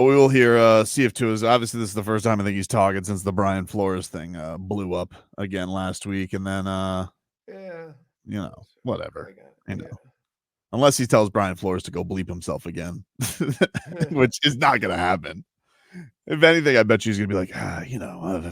We will hear, see if Tua's, obviously this is the first time I think he's talking since the Brian Flores thing blew up again last week. And then, whatever, unless he tells Brian Flores to go bleep himself again, which is not going to happen. If anything, I bet you he's going to be like, I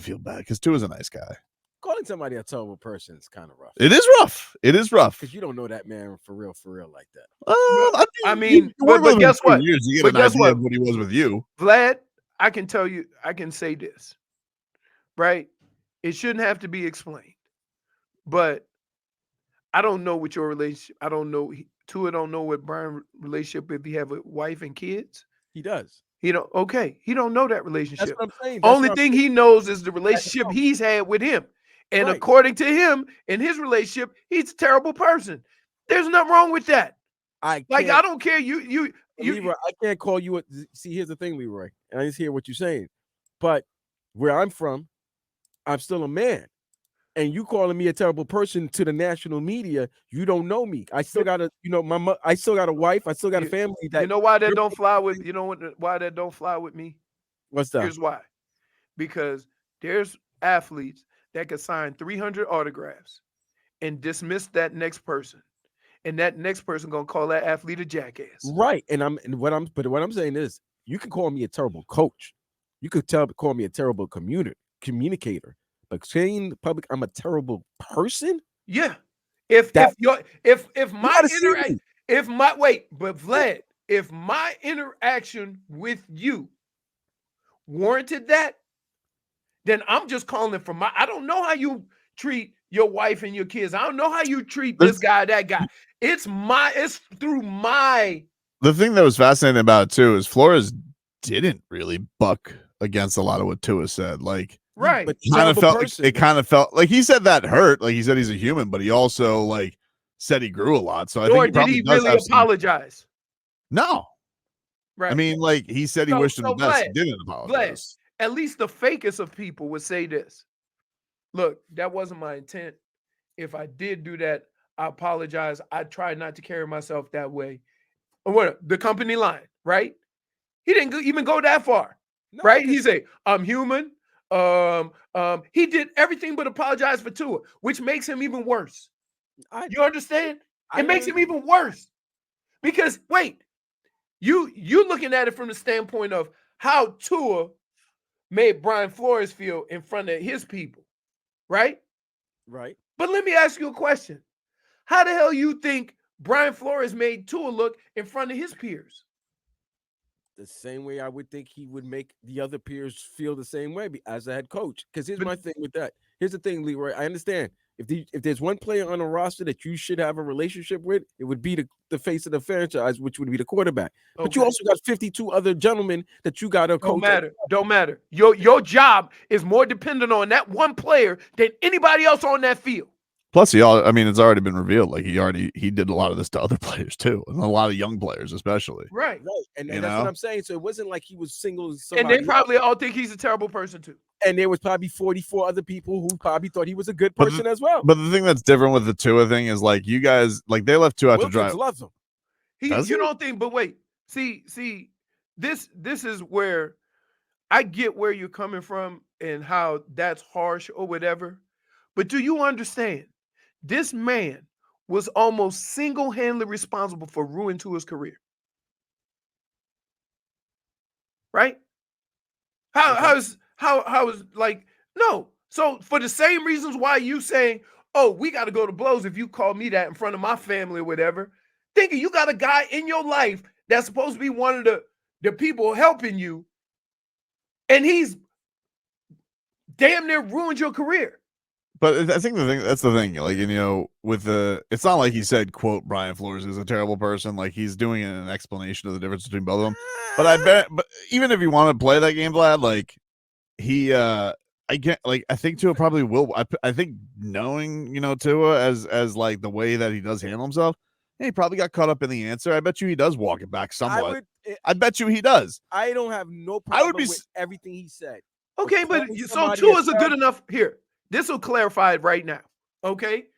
feel bad because Tua's a nice guy. Calling somebody a terrible person is kind of rough. It is rough. It is rough. Because you don't know that man for real like that. But guess what? You get an idea of what he was with you. Vlad, I can tell you, I can say this, right? It shouldn't have to be explained. But I don't know what your relationship, I don't know, Tua don't know what Brian's relationship if he have a wife and kids. He does. He don't know that relationship. That's what I'm saying. Only thing he knows is the relationship he's had with him. And according to him, in his relationship, he's a terrible person. There's nothing wrong with that. I don't care. Leroy, I can't call you. See, here's the thing, Leroy. And I just hear what you're saying. But where I'm from, I'm still a man. And you calling me a terrible person to the national media, you don't know me. I still got a, I still got a wife. I still got a family. You know why that don't fly with, why that don't fly with me? What's that? Here's why. Because there's athletes that could sign 300 autographs and dismiss that next person. And that next person going to call that athlete a jackass. Right. What I'm saying is, you can call me a terrible coach. You could call me a terrible communicator. But saying the public I'm a terrible person? Yeah. If my interaction with you warranted that, then I'm just calling for I don't know how you treat your wife and your kids. I don't know how you treat this guy, that guy. It's through my. The thing that was fascinating about it too is Flores didn't really buck against a lot of what Tua said. Like, right. But it kind of felt like he said that hurt. Like he said he's a human, but he also said he grew a lot. So I think did he really apologize? No. Right. I mean, he said he wished him the best. He didn't apologize. At least the fakest of people would say this. Look, that wasn't my intent. If I did do that, I apologize. I tried not to carry myself that way. Or the company line, right? He didn't even go that far, right? He said, I'm human. He did everything but apologize for Tua, which makes him even worse. You understand? It makes him even worse. Because, wait, you looking at it from the standpoint of how Tua made Brian Flores feel in front of his people, right? Right. But let me ask you a question. How the hell you think Brian Flores made Tua look in front of his peers? The same way I would think he would make the other peers feel the same way as a head coach. Because here's my thing with that. Here's the thing, Leroy. I understand. If there's one player on a roster that you should have a relationship with, it would be the face of the franchise, which would be the quarterback. Okay. But you also got 52 other gentlemen that you got to coach. Don't matter. Your job is more dependent on that one player than anybody else on that field. Plus, it's already been revealed. Like he did a lot of this to other players too, and a lot of young players, especially. Right. And that's what I'm saying. So it wasn't like he was single. And they probably all think he's a terrible person too. And there was probably 44 other people who probably thought he was a good person as well. But the thing that's different with the Tua thing is you guys they left Tua out to dry. Loves him. You don't think? But wait, see, this is where I get where you're coming from and how that's harsh or whatever. But do you understand? This man was almost single-handedly responsible for ruining Tua's career. Right? How is no. So for the same reasons why you saying, oh, we got to go to blows if you call me that in front of my family or whatever, thinking you got a guy in your life that's supposed to be one of the people helping you, and he's damn near ruined your career. But I think that's the thing, it's not like he said, quote, Brian Flores is a terrible person. Like he's doing an explanation of the difference between both of them. But even if you want to play that game, Vlad, I think Tua probably will. I think knowing, Tua as the way that he does handle himself, he probably got caught up in the answer. I bet you he does walk it back somewhat. I bet you he does. I don't have no problem with everything he said. Okay, but so Tua's a good enough here. This will clarify it right now, okay?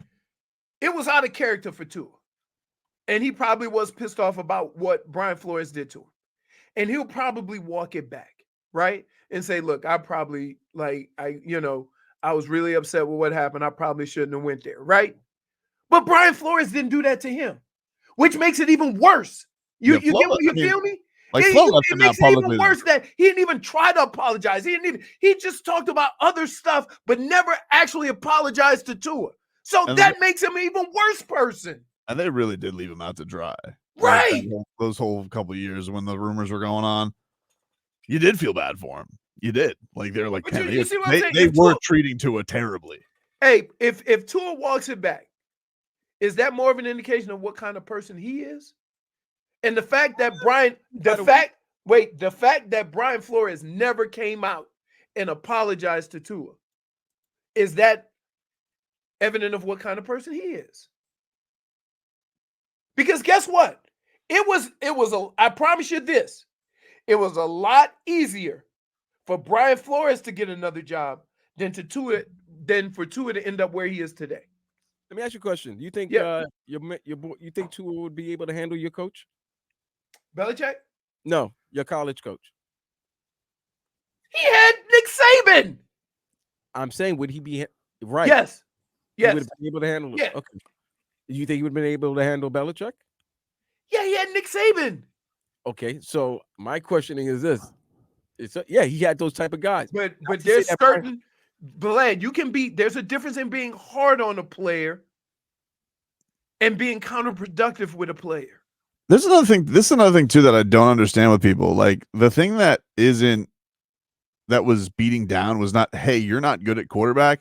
It was out of character for Tua, and he probably was pissed off about what Brian Flores did to him. and he'll probably walk it back, right? And say, look, I probably I was really upset with what happened. I probably shouldn't have went there, right? But Brian Flores didn't do that to him, which makes it even worse. You Yeah, Flo, you I mean, feel me? like It, Flo you- left it him out makes it even publicly. worse that he didn't even try to apologize. He just talked about other stuff, but never actually apologized to Tua. So And that makes him an even worse person. And they really did leave him out to dry. Right. Like, those whole couple of years when the rumors were going on, you did feel bad for him. You did. Like, they're like, But man, you see what I'm saying? they If were Tua- treating Tua terribly. Hey, if Tua walks it back, is that more of an indication of what kind of person he is? And the fact that the fact that Brian Flores never came out and apologized to Tua, is that evident of what kind of person he is? Because guess what? I promise you this, it was a lot easier for Brian Flores to get another job than for Tua to end up where he is today. Let me ask you a question. Do you think you think Tua would be able to handle your coach? Belichick? No, your college coach. He had Nick Saban. I'm saying, would he be right? Yes. He would have been able to handle it. Yeah. Okay. Do you think he would have been able to handle Belichick? Yeah, he had Nick Saban. Okay, so my questioning is this: he had those type of guys. But there's certain Blad, there's a difference in being hard on a player and being counterproductive with a player. This is another thing too that I don't understand with people. Like, the thing that was beating down was not, hey, you're not good at quarterback.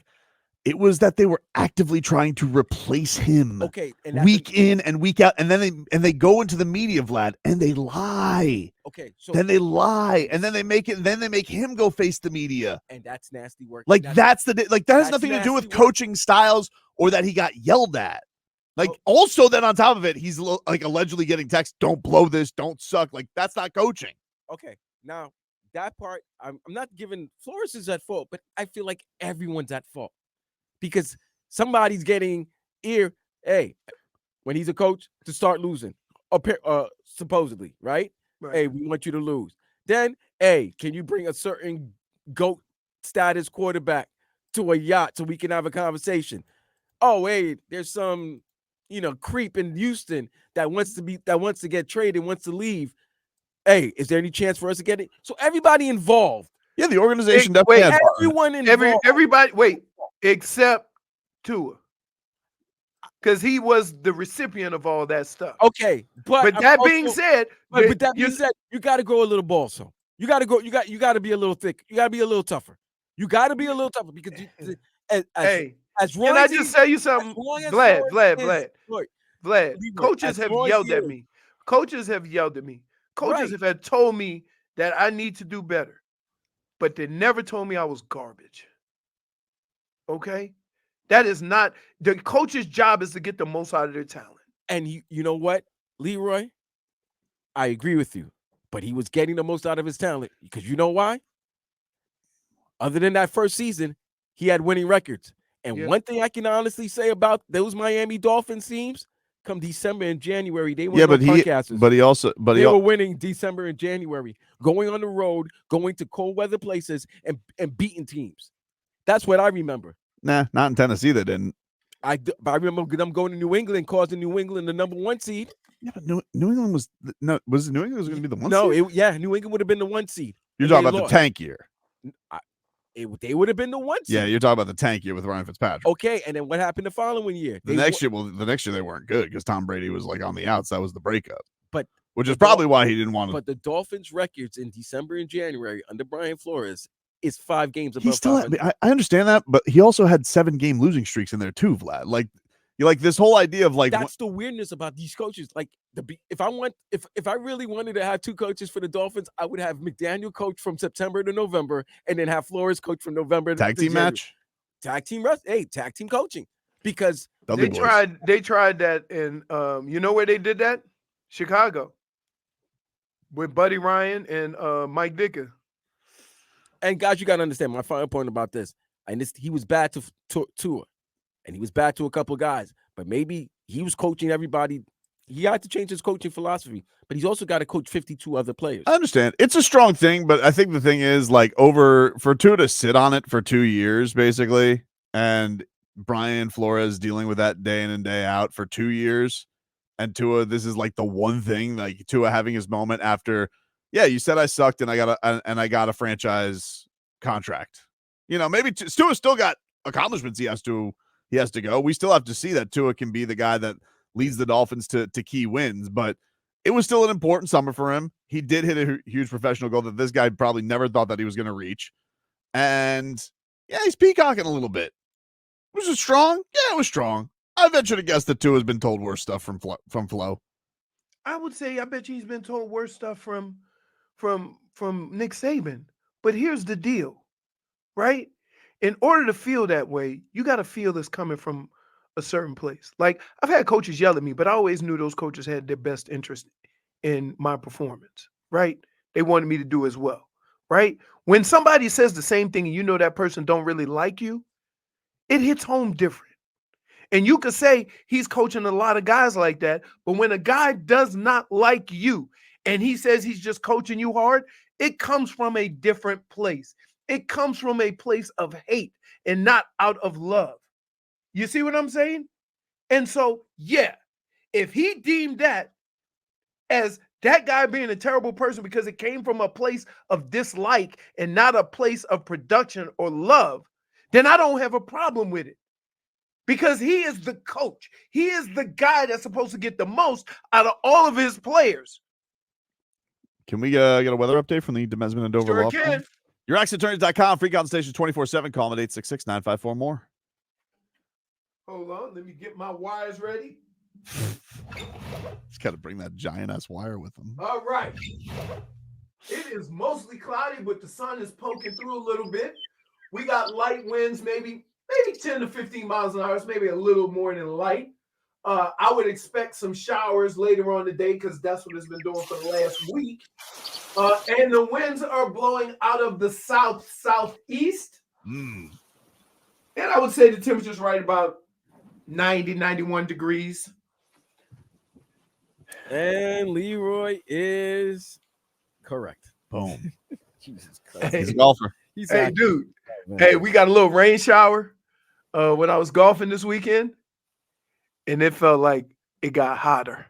It was that they were actively trying to replace him. Okay, and week in and week out, and then they go into the media, Vlad, and they lie. Okay, so then they lie, and then they make him go face the media, and that's nasty work. Like, that has nothing to do with coaching styles or that he got yelled at. Like, also, then on top of it, he's like allegedly getting texts, "Don't blow this, don't suck." Like, that's not coaching. Okay, now that part, I'm not giving Flores is at fault, but I feel like everyone's at fault because somebody's getting when he's a coach to start losing, supposedly, right? Hey, we want you to lose. Then, can you bring a certain GOAT status quarterback to a yacht so we can have a conversation? Oh, hey, there's some, creep in Houston that wants to get traded, wants to leave. Hey, is there any chance for us to get it? So everybody involved. Yeah, the organization definitely has everyone involved. Everybody, except Tua. Because he was the recipient of all that stuff. Okay, but that being said, you got to grow a little balls. So you got to go. You got to be a little thick. You got to be a little tougher. You got to be a little tougher because as can I just say you something, Vlad? Coaches have yelled at me. Coaches have yelled at me. Coaches have had told me that I need to do better, but they never told me I was garbage. Okay. That is not the coach's job, is to get the most out of their talent. And you know what, Leroy? I agree with you, but he was getting the most out of his talent because you know why? Other than that first season, he had winning records. And one thing I can honestly say about those Miami Dolphins teams, come December and January, they were they were winning December and January, going on the road, going to cold weather places and beating teams. That's what I remember. Nah, not in Tennessee. They didn't. I remember them going to New England, causing New England the number 1 seed. Yeah, but New England was New England was going to be the 1 seed? No, New England would have been the 1 seed. You're talking about the tank year. They would have been the 1 seed. Yeah, you're talking about the tank year with Ryan Fitzpatrick. Okay, and then what happened the following year? The next year they weren't good because Tom Brady was like on the outs. That was the breakup. Which is the probably why he didn't want to. But the Dolphins' records in December and January under Brian Flores is 5 games above. I understand that, but he also had 7-game losing streaks in there too, Vlad. Like, you like this whole idea of like that's the weirdness about these coaches. Like if I really wanted to have 2 coaches for the Dolphins, I would have McDaniel coach from September to November, and then have Flores coach from November to tag team January. match, tag team coaching, because they tried that in you know where they did that? Chicago with Buddy Ryan and Mike Dicker. And guys, you got to understand my final point about this. And he was bad to Tua, and he was bad to a couple of guys, but maybe he was coaching everybody he had to change his coaching philosophy, but he's also got to coach 52 other players. I understand. It's a strong thing, but I think the thing is, like, for Tua to sit on it for 2 years, basically, and Brian Flores dealing with that day in and day out for 2 years, and Tua, this is like the one thing, like Tua having his moment after, yeah, you said I sucked and I got a franchise contract. Maybe Tua still got accomplishments he has to go. We still have to see that Tua can be the guy that leads the Dolphins to key wins, but it was still an important summer for him. He did hit a huge professional goal that this guy probably never thought that he was going to reach. And yeah, he's peacocking a little bit. Was it strong? Yeah, it was strong. I venture to guess that Tua has been told worse stuff from Flo. I would say I bet you he's been told worse stuff from Nick Saban. But here's the deal, right? In order to feel that way, you got to feel this coming from a certain place. Like, I've had coaches yell at me, but I always knew those coaches had their best interest in my performance, right? They wanted me to do as well, right? When somebody says the same thing and you know that person don't really like you, it hits home different. And you could say he's coaching a lot of guys like that, but when a guy does not like you and he says he's just coaching you hard, it comes from a different place. It comes from a place of hate and not out of love. You see what I'm saying? And so, yeah, if he deemed that as that guy being a terrible person because it came from a place of dislike and not a place of production or love, then I don't have a problem with it. Because he is the coach. He is the guy that's supposed to get the most out of all of his players. Can we get a weather update from the Demesman and Dover Sure Law can. Firm? YourAccentAttorneys.com, free consultation 24/7. Call them at 866-954-MORE. Hold on, let me get my wires ready. Just got to bring that giant-ass wire with them. All right. It is mostly cloudy, but the sun is poking through a little bit. We got light winds, maybe 10 to 15 miles an hour. It's maybe a little more than light. I would expect some showers later on today because that's what it's been doing for the last week. And the winds are blowing out of the southeast. And I would say the temperature's right about 90, 91 degrees. And Leroy is correct. Boom. Jesus Christ. He's a golfer. Hey, dude. Hey, we got a little rain shower when I was golfing this weekend, and it felt like it got hotter.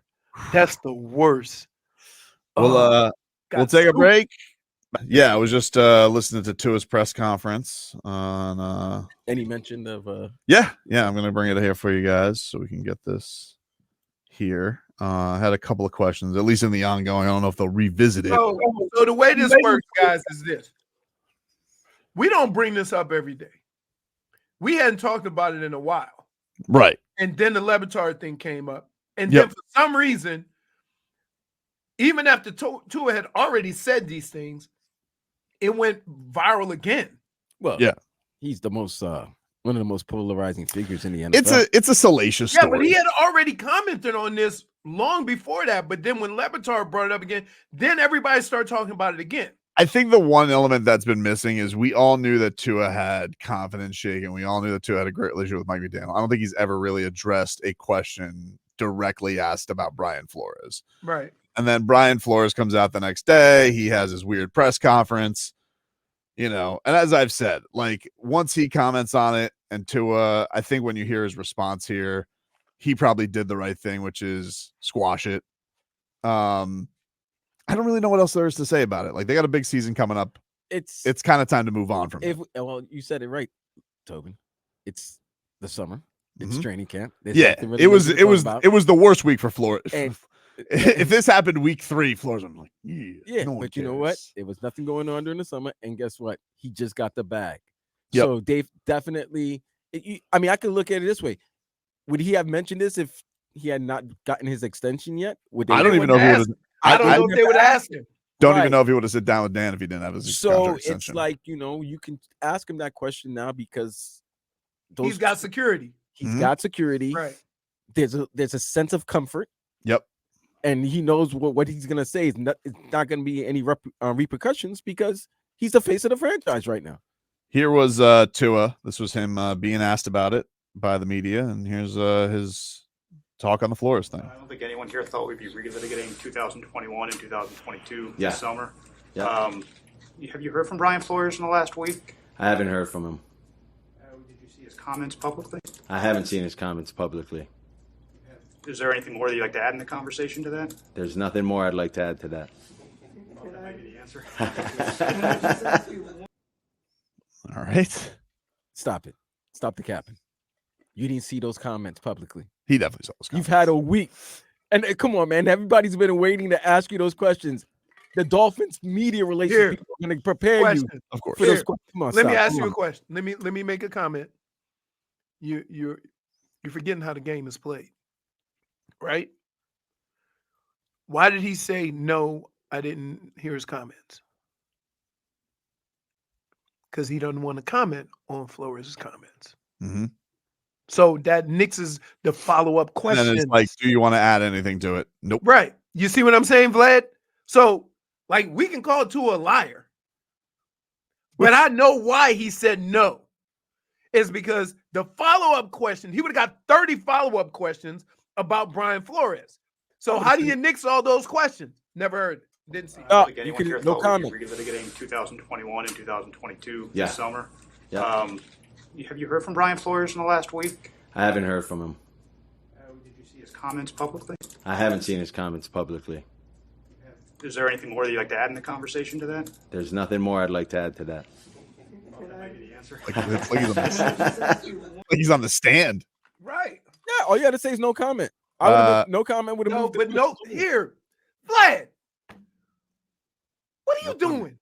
That's the worst. We'll take a break. Yeah, I was just listening to Tua's press conference on Any mention of yeah, I'm gonna bring it here for you guys so we can get this here. I had a couple of questions, at least in the ongoing. I don't know if they'll revisit it. So the way this works, guys, is this. We don't bring this up every day. We hadn't talked about it in a while. Right. And then the Levitard thing came up. And then for some reason, even after Tua had already said these things, it went viral again. Well, yeah, he's the most one of the most polarizing figures in the NFL. It's a salacious story. Yeah, but he had already commented on this long before that. But then when Levitard brought it up again, then everybody started talking about it again. I think the one element that's been missing is we all knew that Tua had confidence shaken. We all knew that Tua had a great relationship with Mike McDaniel. I don't think he's ever really addressed a question directly asked about Brian Flores. Right. And then Brian Flores comes out the next day. He has his weird press conference, and as I've said, like once he comments on it and Tua, I think when you hear his response here, he probably did the right thing, which is squash it. I don't really know what else there is to say about it. Like they got a big season coming up. It's kind of time to move on from it. Well, you said it right, Tobin. It's the summer. It's training camp. There's It was the worst week for Flores. If this happened week 3, Flores, I'm like, but you know what? There was nothing going on during the summer, and guess what? He just got the bag. Yep. So Dave definitely. I could look at it this way: would he have mentioned this if he had not gotten his extension yet? I don't even know who would have. I don't know if they would ask him. Don't even know if he would have sit down with Dan if he didn't have his So extension. it's like, you can ask him that question now because he's got security. He's got security. Right. There's a sense of comfort. Yep. And he knows what he's gonna say is it's not gonna be any repercussions because he's the face of the franchise right now. Here was Tua. This was him being asked about it by the media, and here's his talk on the Flores thing. I don't think anyone here thought we'd be relitigating 2021 and 2022 Yeah. this summer. Yeah. Have you heard from Brian Flores in the last week? I haven't heard from him. Did you see his comments publicly? I haven't seen his comments publicly. Is there anything more that you'd like to add in the conversation to that? There's nothing more I'd like to add to that. Well, that may be the answer. All right. Stop it. Stop the capping. You didn't see those comments publicly. He definitely saw those You've comments. had a week. And come on, man. Everybody's been waiting to ask you those questions. The Dolphins media relations Here. people are going to prepare Question. you Of course. for those Here. questions. Come on, Let me stop. ask Come you a on. question. Let me make a comment. You're forgetting how the game is played, right? Why did he say no? I didn't hear his comments because he doesn't want to comment on Flores' comments. Mm-hmm. So that nixes the follow-up And question. then it's like, do you want to add anything to it? Nope. Right. You see what I'm saying, Vlad? So, like, we can call Tua a liar. But I know why he said no. It's because the follow-up question, he would have got 30 follow-up questions about Brian Flores. So how do you nix all those questions? Never heard it. Didn't see it. I don't No, think you anyone can- here no thought comment. we'd be relitigating 2021 and 2022 Yeah. this summer. Yeah. Have you heard from Brian Flores in the last week? I haven't heard from him. Did you see his comments publicly? I haven't seen his comments publicly. Is there anything more that you'd like to add in the conversation to that? There's nothing more I'd like to add to that. Well, that may be the answer. Like he's on the stand. Right. Yeah, all you had to say is no comment. No comment would have No, moved. but no, here. Vlad. What are you doing?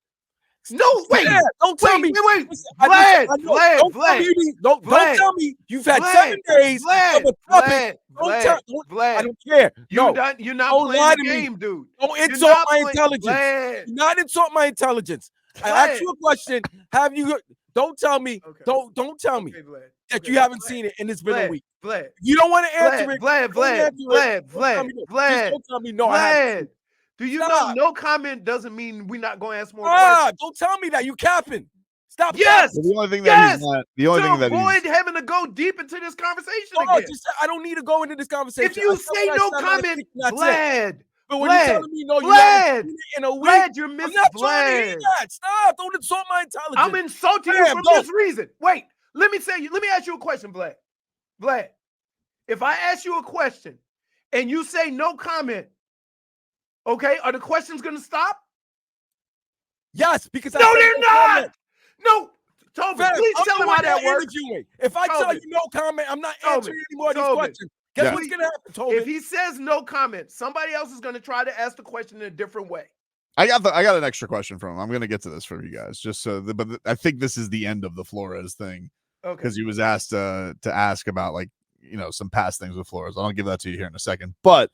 No, wait. Yeah, don't tell me. Wait. Listen, I Vlad, know. Vlad, Don't tell Vlad. me you need- Don't Vlad. tell me you've had Vlad, 7 days Vlad, of a topic. Vlad, I don't care. You're No, not don't playing lie the to me. game, dude. don't You're insult not my playing- intelligence. Vlad. Do not insult my intelligence. I Vlad. asked you a question. Have you? Don't tell me. Okay. Don't tell me Okay, Vlad. that Okay, you haven't Vlad. seen it and it's been Vlad, a week. Vlad. If you don't want to answer Vlad, it, Vlad, don't answer it. Vlad, Don't tell me no. Vlad, Just don't tell me no. I haven't. Vlad. Do you Stop. know no comment doesn't mean we're not going to ask more questions? Ah, don't tell me that. You capping. Stop. Yes. Well, the only thing that Yes! he's not, the only To thing that avoid he's, having to go deep into this conversation capping. No, again. just I don't need to go into this conversation. If you I said say what I no said, I comment, think that's it. Vlad, But when you're Vlad, telling me no, you Vlad, haven't seen it in a week. Vlad, you're I'm missing not trying to hear Vlad. that. Stop. Don't insult my intelligence. I'm insulting you Damn, from don't. this reason. Wait, let me ask you a question, Vlad. Vlad, if I ask you a question and you say no comment, okay, are the questions going to stop? Yes, because I No, said they're not. comment. No, Tobin, Fam, please I'm tell the him one how that you're works. interviewing. If I tell Tobin. you no comment, I'm not Tobin. answering any more of these Tobin. questions. Guess Yeah. what's gonna happen, Tobin? If he says no comment, somebody else is going to try to ask the question in a different way. I got an extra question from him. I'm gonna get to this for you guys, just so. But I think this is the end of the Flores thing Okay. because he was asked to ask about some past things with Flores. I'll give that to you here in a second. But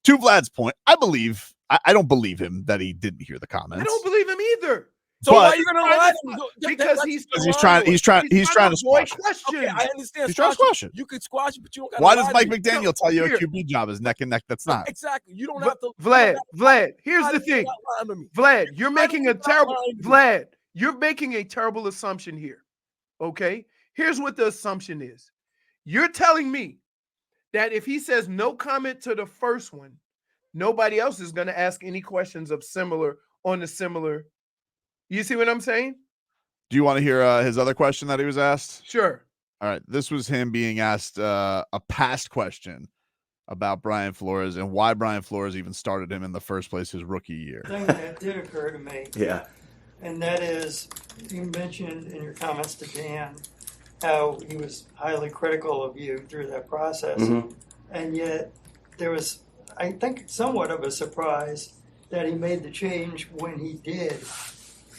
to Vlad's point, I don't believe him that he didn't hear the comments. I don't believe him either. So why but- are you gonna Trying lie to- to me? because he's trying to he's squash avoid it. questions. Okay, I understand. He's trying to squash it. You could squash it, but you don't gotta Why lie does to Mike me. McDaniel tell you a here. QB job is neck and neck? That's not. Exactly. You don't have to. Vlad, here's Why the do you thing. not lie to me? Vlad, you're Why do making you a not terrible lie to me? Vlad, you're making a terrible assumption here. Okay? Here's what the assumption is. You're telling me that if he says no comment to the first one, nobody else is going to ask any questions of similar. You see what I'm saying? Do you want to hear his other question that he was asked? Sure. All right. This was him being asked a past question about Brian Flores and why Brian Flores even started him in the first place his rookie year. Thing that did occur to me, Yeah. and that is you mentioned in your comments to Dan how he was highly critical of you through that process. Mhm. And yet there was, I think, somewhat of a surprise that he made the change when he did.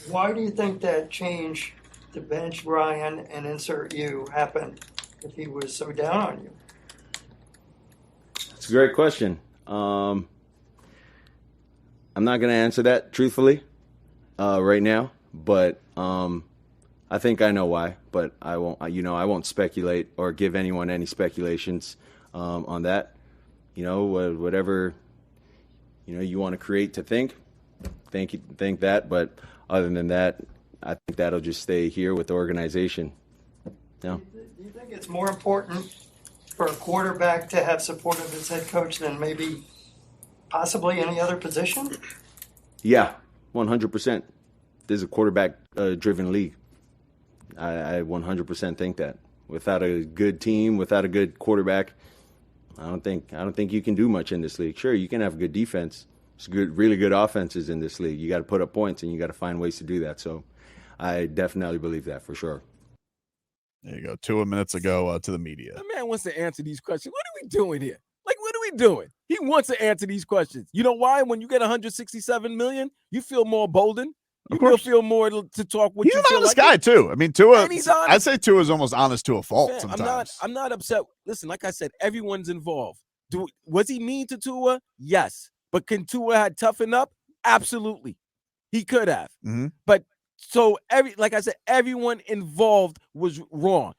Why do you think that change to bench Brian and insert you happened if he was so down on you? It's a great question. I'm not going to answer that truthfully right now, but I think I know why. But I won't. I won't speculate or give anyone any speculations on that. Whatever you want to create to think that. But other than that, I think that'll just stay here with the organization. No. Do you think it's more important for a quarterback to have support of his head coach than maybe possibly any other position? Yeah, 100%. This is a quarterback-driven league. I 100% think that. Without a good team, without a good quarterback, I don't think you can do much in this league. Sure, you can have good defense. It's really good offenses in this league. You got to put up points, and you got to find ways to do that. So, I definitely believe that for sure. There you go. 2 minutes ago to the media. The man wants to answer these questions. What are we doing here? Like, what are we doing? He wants to answer these questions. You know why? When you get 167 million, you feel more boldened. You feel more to talk with. He's an honest guy too. I mean, Tua. And he's honest. I'd say Tua is almost honest to a fault Man, sometimes. I'm not upset. Listen, like I said, everyone's involved. Was he mean to Tua? Yes. But can Tua have toughened up? Absolutely. He could have. Mm-hmm. But so like I said, everyone involved was wrong.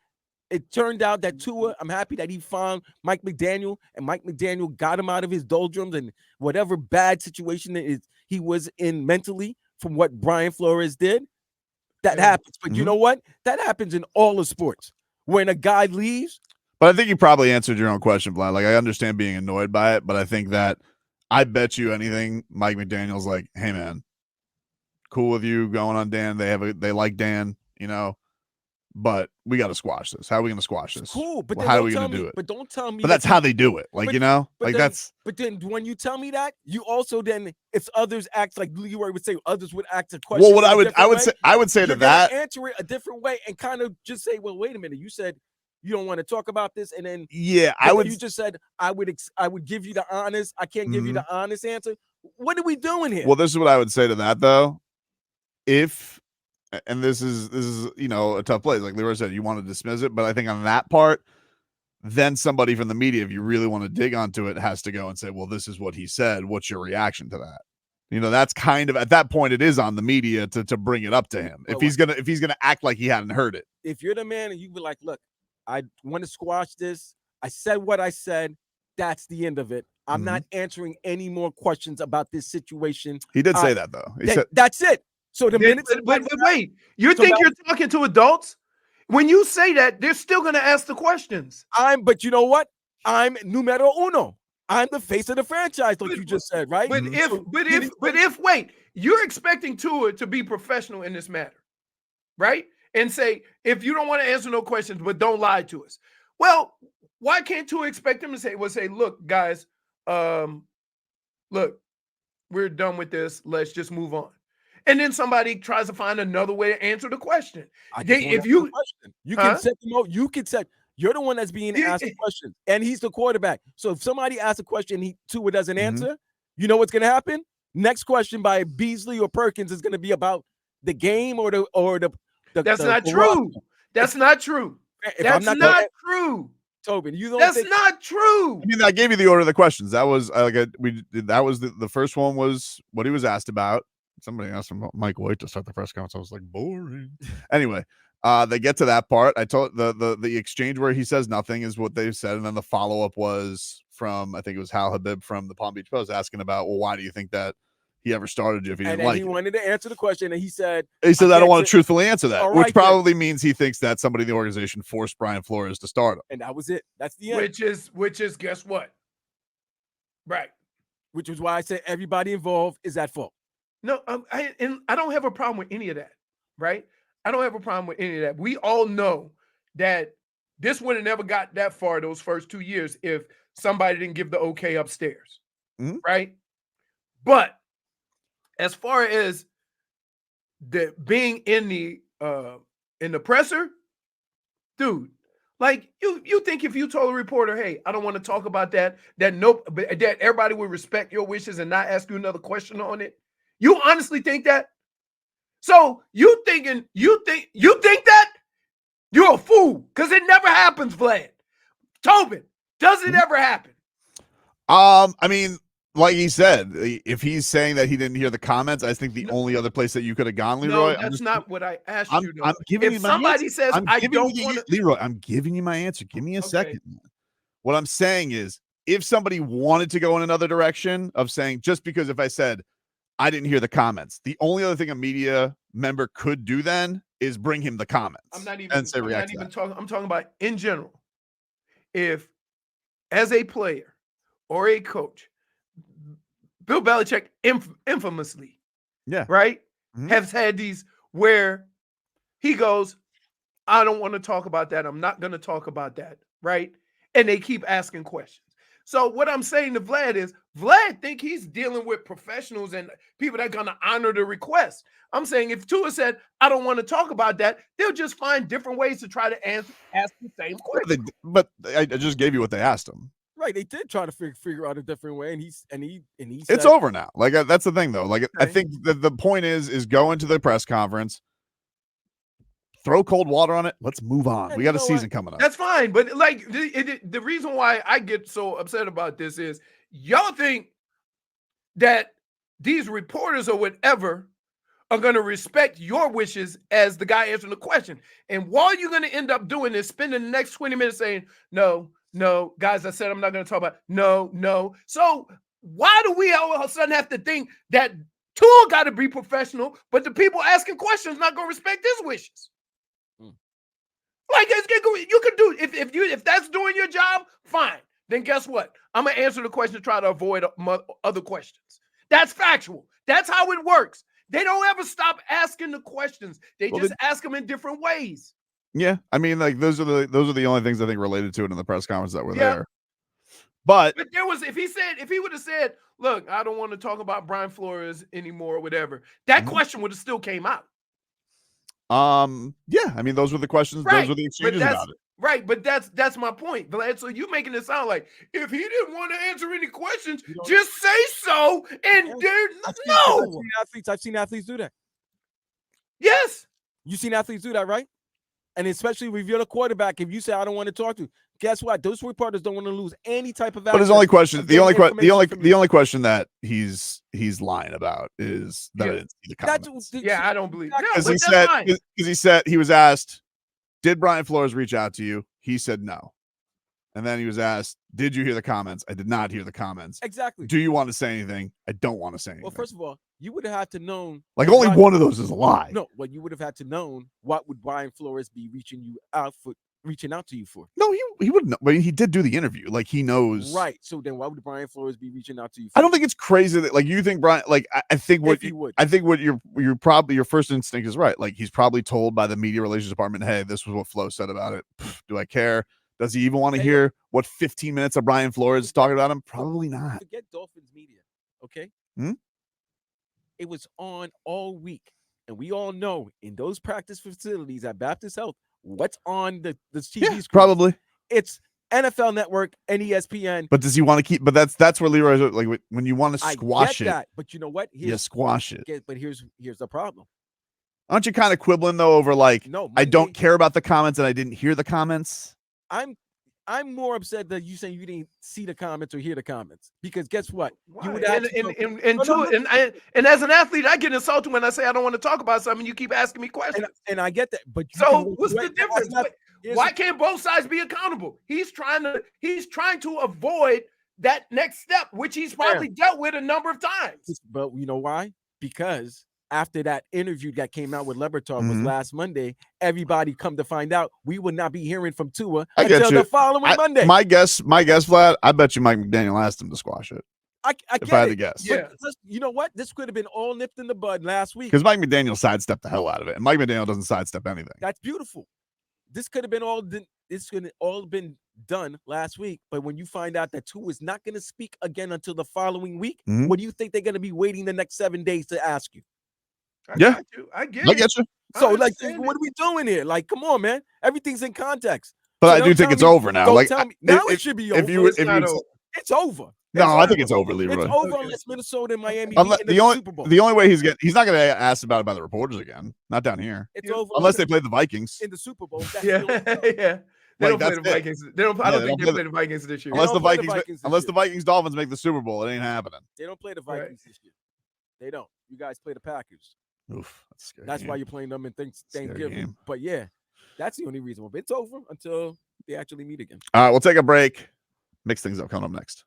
It turned out that Tua, I'm happy that he found Mike McDaniel, and Mike McDaniel got him out of his doldrums and whatever bad situation he was in mentally from what Brian Flores did. That happens. But you know what? That happens in all the sports. When a guy leaves. But I think you probably answered your own question, Vlad. Like, I understand being annoyed by it, but I think that I bet you anything, Mike McDaniel's like, hey, man, cool with you going on Dan. They like Dan, you know. But we got to squash this. How are we going to squash this? Cool, but how are we going to do it? But don't tell me. But that's how they do it. Like, But then when you tell me that, you also then, if others act like Leroy would say, others would act a question. Well, what I would say to that, answer it a different way and kind of just say, well, wait a minute. You said you don't want to talk about this, and then You just said I would give you the honest. I can't give you the honest answer. What are we doing here? Well, this is what I would say to that though. And this is a tough place. Like Leroy said, you want to dismiss it, but I think on that part, then somebody from the media, if you really want to dig onto it, has to go and say, well, this is what he said. What's your reaction to that? That's kind of at that point it is on the media to bring it up to him. If he's gonna act like he hadn't heard it. If you're the man and you be like, look, I want to squash this. I said what I said. That's the end of it. I'm not answering any more questions about this situation. He did say that though. He said that's it. So the minute, but wait, you think you're talking to adults? When you say that, they're still going to ask the questions. But you know what? I'm numero uno. I'm the face of the franchise, like you just said, right? But wait, you're expecting Tua to be professional in this matter, right? And say, if you don't want to answer no questions, but don't lie to us. Well, why can't Tua expect him to say, look, guys, look, we're done with this. Let's just move on. And then somebody tries to find another way to answer the question. You can set them out. You can set. You're the one that's being asked a question, and he's the quarterback. So if somebody asks a question, Tua doesn't answer. You know what's going to happen? Next question by Beasley or Perkins is going to be about the game or the. That's not true. That's not true. That's not true. Tobin, you don't. That's not true. I mean, I gave you the order of the questions. That was the first one was what he was asked about. Somebody asked him about Mike White to start the press conference. I was like, boring. Anyway, they get to that part. I told the exchange where he says nothing is what they said, and then the follow up was from I think it was Hal Habib from the Palm Beach Post asking about, well, why do you think that he ever started you if he didn't like it? He wanted to answer the question, and he said, I don't want to truthfully answer that, right, which probably means he thinks that somebody in the organization forced Brian Flores to start him. And that was it. That's the end. Which is guess what? Right. Which is why I said everybody involved is at fault. No, I don't have a problem with any of that, right? I don't have a problem with any of that. We all know that this would have never got that far those first 2 years if somebody didn't give the okay upstairs, right? But as far as the being in the presser, dude, like you think if you told a reporter, hey, I don't want to talk about that everybody would respect your wishes and not ask you another question on it? You honestly think that? So you think that? You're a fool because it never happens, Vlad. Tobin, does it ever happen? I mean, like he said, if he's saying that he didn't hear the comments, I think the only other place that you could have gone, Leroy. No, that's not what I asked you. I'm giving you my somebody answer. says I don't want to, Leroy, I'm giving you my answer. Give me a second. What I'm saying is, if somebody wanted to go in another direction of saying, just because if I said I didn't hear the comments, the only other thing a media member could do then is bring him the comments. I'm talking about in general. If as a player or a coach, Bill Belichick infamously, right, has had these where he goes, I don't want to talk about that. I'm not going to talk about that, right? And they keep asking questions. So what I'm saying to Vlad is, Vlad think he's dealing with professionals and people that are going to honor the request. I'm saying if Tua said, I don't want to talk about that, they'll just find different ways to try to ask the same question. But I just gave you what they asked him. Right, they did try to figure out a different way, and he said, it's over now. Like that's the thing, though. Like I think that the point is go into the press conference, throw cold water on it. Let's move on. We got a season coming up. That's fine, but like the reason why I get so upset about this is y'all think that these reporters or whatever are going to respect your wishes as the guy answering the question, and while you're going to end up doing is spending the next 20 minutes saying no, guys, I said I'm not going to talk about no. So why do we all of a sudden have to think that Tua got to be professional, but the people asking questions not going to respect his wishes? Like you could do if that's doing your job, fine. Then guess what? I'm gonna answer the question to try to avoid other questions. That's factual. That's how it works. They don't ever stop asking the questions. They just ask them in different ways. Yeah, I mean, like those are the only things I think related to it in the press conference that were there. But there was if he would have said, "Look, I don't want to talk about Brian Flores anymore," or whatever, that question would have still came out. Yeah, I mean, those were the questions. Those were the exchanges about it. Right, but that's my point, Vlad. So you making it sound like if he didn't want to answer any questions, just say so. And I've seen athletes do that. Yes, you've seen athletes do that, right? And especially if you're the quarterback, if you say I don't want to talk to, guess what? Those reporters don't want to lose any type of. But his only question, the only question that he's lying about is that I didn't see the comments. I don't believe because he said he was asked, did Brian Flores reach out to you? He said no. And then he was asked, did you hear the comments? I did not hear the comments. Exactly. Do you want to say anything? I don't want to say anything. Well, first of all, you would have had to known. Like only one of those is a lie. No, well, you would have had to known what would Brian Flores be reaching out to you for. No, he wouldn't know. But he did do the interview. Like he knows. Right. So then why would Brian Flores be reaching out to you for? I don't think it's crazy that like you think Brian, like I think what your probably your first instinct is right. Like he's probably told by the media relations department, hey, this was what Flo said about it. Do I care? Does he even want to hear what 15 minutes of Brian Flores is talking about him? Probably not. Forget Dolphins media, okay? It was on all week. And we all know in those practice facilities at Baptist Health, what's on the TV screen? Probably. It's NFL Network and ESPN. But does he want to keep? But that's where Leroy's like when you want to squash it. But you know what? You squash it. But here's the problem. Aren't you kind of quibbling though over like I don't care about the comments and I didn't hear the comments? I'm more upset that you saying you didn't see the comments or hear the comments because guess what? You would and as an athlete, I get insulted when I say I don't want to talk about something. You keep asking me questions, and I get that. But what's the difference? Why can't both sides be accountable? He's trying to avoid that next step, which he's probably dealt with a number of times. But you know why? Because after that interview that came out with Lebertov was last Monday, everybody come to find out we would not be hearing from Tua until the following Monday. My guess, Vlad, I bet you Mike McDaniel asked him to squash it. I had to guess. Yeah. You know what? This could have been all nipped in the bud last week. Because Mike McDaniel sidestepped the hell out of it. And Mike McDaniel doesn't sidestep anything. That's beautiful. This could have been all been done last week. But when you find out that Tua is not going to speak again until the following week, what do you think they're going to be waiting the next 7 days to ask you? I get you. So, like, what are we doing here? Like, come on, man. Everything's in context. But I do think it's over now. Like, now it should be over. It's over. No, I think it's over, Leroy. It's over unless Minnesota and Miami Super Bowl. The only way he's not going to get asked about it by the reporters again. Not down here. It's over unless they play the Vikings in the Super Bowl. Yeah. They don't play the Vikings. I don't think they play the Vikings this year. Unless the Vikings Dolphins make the Super Bowl, it ain't happening. They don't play the Vikings this year. They don't. You guys play the Packers. Oof, that's scary. That's why you're playing them in Thanksgiving. But yeah, that's the only reason. It's over until they actually meet again. All right, we'll take a break. Mix things up. Coming up next.